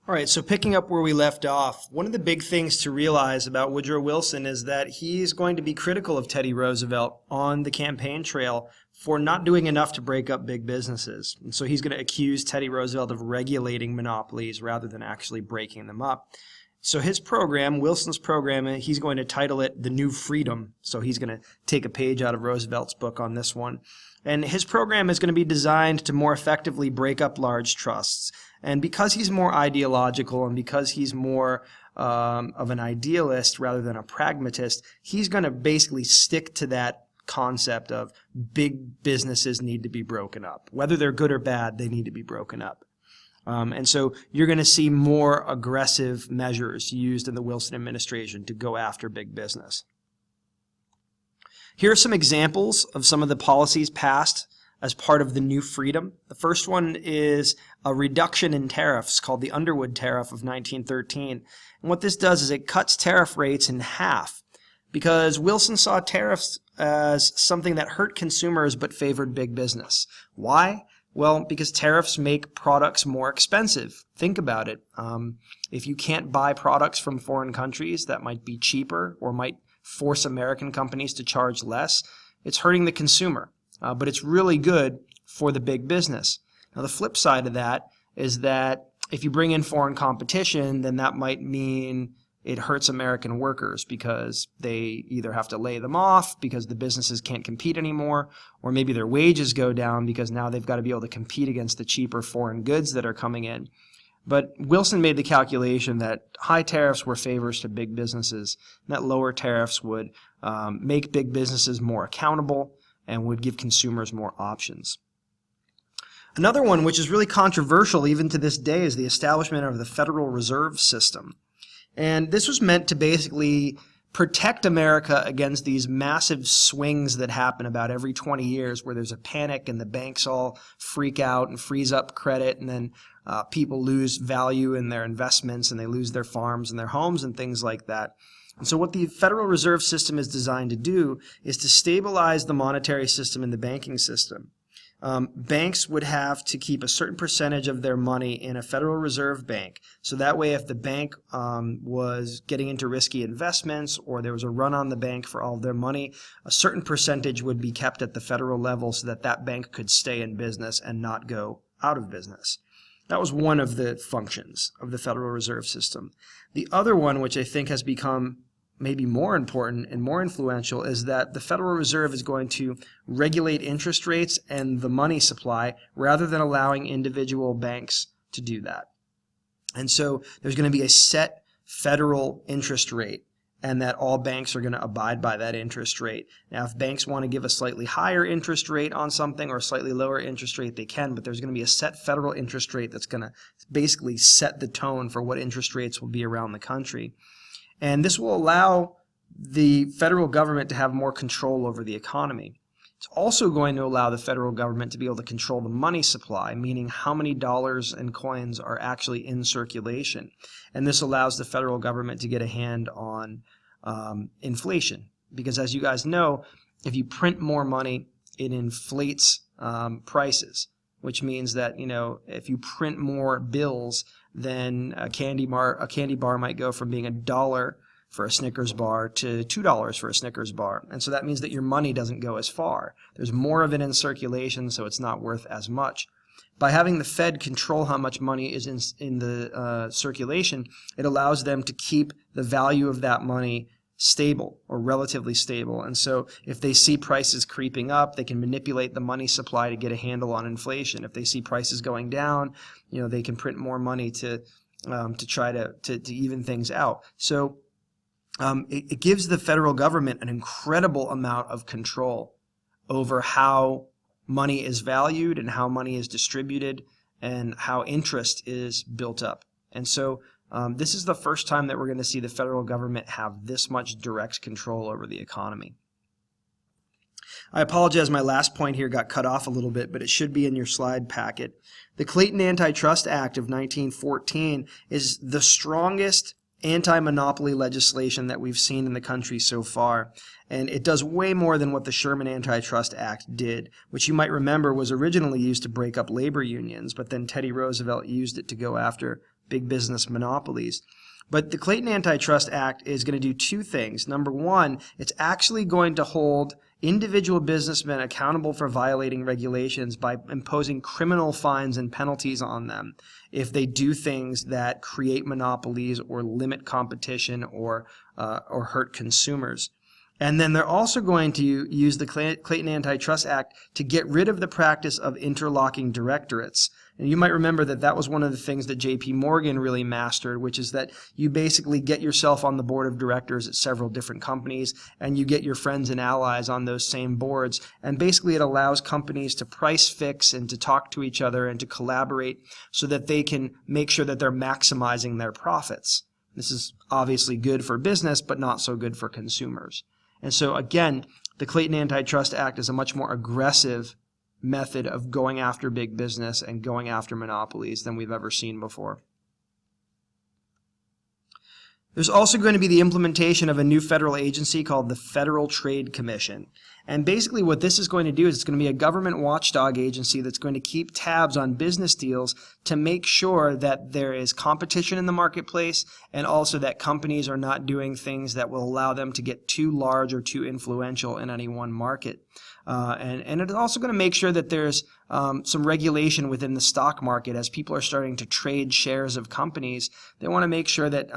All right, so picking up where we left off, one of the big things to realize about Woodrow Wilson is that he's going to be critical of Teddy Roosevelt on the campaign trail for not doing enough to break up big businesses. And so he's going to accuse Teddy Roosevelt of regulating monopolies rather than actually breaking them up. So his program, Wilson's program, he's going to title it The New Freedom. So he's going to take a page out of Roosevelt's book on this one. And his program is going to be designed to more effectively break up large trusts. And because he's more ideological and because he's more of an idealist rather than a pragmatist, he's going to basically stick to that concept of big businesses need to be broken up. Whether they're good or bad, they need to be broken up. And so you're going to see more aggressive measures used in the Wilson administration to go after big business. Here are some examples of some of the policies passed as part of the New Freedom. The first one is a reduction in tariffs called the Underwood Tariff of 1913. And what this does is it cuts tariff rates in half because Wilson saw tariffs as something that hurt consumers but favored big business. Why? Well, because tariffs make products more expensive. Think about it. If you can't buy products from foreign countries that might be cheaper or might force American companies to charge less, it's hurting the consumer. But it's really good for the big business. Now, the flip side of that is that if you bring in foreign competition, then that might mean it hurts American workers because they either have to lay them off because the businesses can't compete anymore, or maybe their wages go down because now they've got to be able to compete against the cheaper foreign goods that are coming in. But Wilson made the calculation that high tariffs were favors to big businesses, and that lower tariffs would make big businesses more accountable and would give consumers more options. Another one, which is really controversial even to this day, is the establishment of the Federal Reserve System. And this was meant to basically protect America against these massive swings that happen about every 20 years where there's a panic and the banks all freak out and freeze up credit, and then people lose value in their investments and they lose their farms and their homes and things like that. And so what the Federal Reserve System is designed to do is to stabilize the monetary system and the banking system. Banks would have to keep a certain percentage of their money in a Federal Reserve Bank. So that way if the bank was getting into risky investments or there was a run on the bank for all of their money, a certain percentage would be kept at the federal level so that that bank could stay in business and not go out of business. That was one of the functions of the Federal Reserve System. The other one, which I think has become maybe more important and more influential, is that the Federal Reserve is going to regulate interest rates and the money supply rather than allowing individual banks to do that. And so there's going to be a set federal interest rate, and that all banks are going to abide by that interest rate. Now, if banks want to give a slightly higher interest rate on something or a slightly lower interest rate, they can, but there's going to be a set federal interest rate that's going to basically set the tone for what interest rates will be around the country. And this will allow the federal government to have more control over the economy. It's also going to allow the federal government to be able to control the money supply, meaning how many dollars and coins are actually in circulation. And this allows the federal government to get a hand on inflation. Because as you guys know, if you print more money, it inflates prices, which means that, if you print more bills, then a candy bar might go from being $1 for a Snickers bar to $2 for a Snickers bar. And so that means that your money doesn't go as far. There's more of it in circulation, so it's not worth as much. By having the Fed control how much money is in the circulation, it allows them to keep the value of that money stable or relatively stable. And so if they see prices creeping up, they can manipulate the money supply to get a handle on inflation. If they see prices going down, they can print more money to try to even things out. So it gives the federal government an incredible amount of control over how money is valued and how money is distributed and how interest is built up. And so this is the first time that we're going to see the federal government have this much direct control over the economy. I apologize, my last point here got cut off a little bit, but it should be in your slide packet. The Clayton Antitrust Act of 1914 is the strongest anti-monopoly legislation that we've seen in the country so far. And it does way more than what the Sherman Antitrust Act did, which you might remember was originally used to break up labor unions, but then Teddy Roosevelt used it to go after big business monopolies. But the Clayton Antitrust Act is going to do two things. Number one, it's actually going to hold individual businessmen accountable for violating regulations by imposing criminal fines and penalties on them if they do things that create monopolies or limit competition or hurt consumers. And then they're also going to use the Clayton Antitrust Act to get rid of the practice of interlocking directorates. And you might remember that that was one of the things that J.P. Morgan really mastered, which is that you basically get yourself on the board of directors at several different companies, and you get your friends and allies on those same boards. And basically it allows companies to price fix and to talk to each other and to collaborate so that they can make sure that they're maximizing their profits. This is obviously good for business, but not so good for consumers. And so again, the Clayton Antitrust Act is a much more aggressive method of going after big business and going after monopolies than we've ever seen before. There's also going to be the implementation of a new federal agency called the Federal Trade Commission. And basically what this is going to do is it's going to be a government watchdog agency that's going to keep tabs on business deals to make sure that there is competition in the marketplace and also that companies are not doing things that will allow them to get too large or too influential in any one market. And it's also going to make sure that there's some regulation within the stock market as people are starting to trade shares of companies. They want to make sure that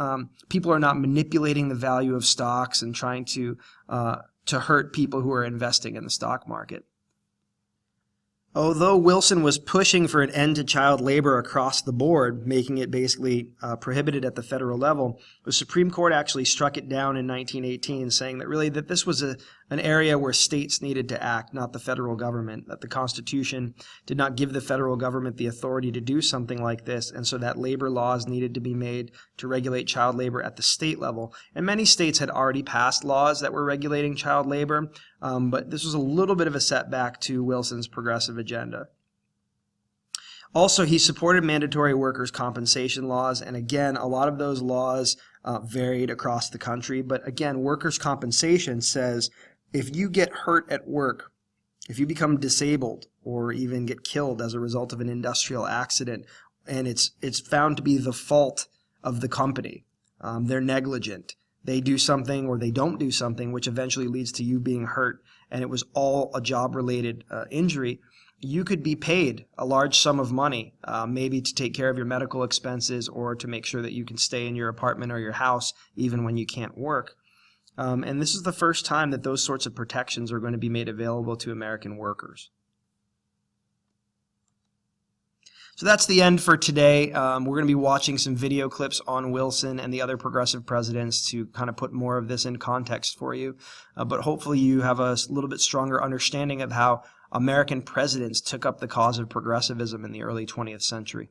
people are not manipulating the value of stocks and trying to hurt people who are investing in the stock market. Although Wilson was pushing for an end to child labor across the board, making it basically prohibited at the federal level, the Supreme Court actually struck it down in 1918, saying that really that this was an area where states needed to act, not the federal government, that the Constitution did not give the federal government the authority to do something like this, and so that labor laws needed to be made to regulate child labor at the state level. And many states had already passed laws that were regulating child labor, but this was a little bit of a setback to Wilson's progressive agenda. Also, he supported mandatory workers' compensation laws, and again, a lot of those laws varied across the country, but again, workers' compensation says if you get hurt at work, if you become disabled or even get killed as a result of an industrial accident, and it's found to be the fault of the company, they're negligent, they do something or they don't do something which eventually leads to you being hurt, and it was all a job-related injury, you could be paid a large sum of money, maybe to take care of your medical expenses or to make sure that you can stay in your apartment or your house even when you can't work. And this is the first time that those sorts of protections are going to be made available to American workers. So that's the end for today. We're going to be watching some video clips on Wilson and the other progressive presidents to kind of put more of this in context for you. But hopefully you have a little bit stronger understanding of how American presidents took up the cause of progressivism in the early 20th century.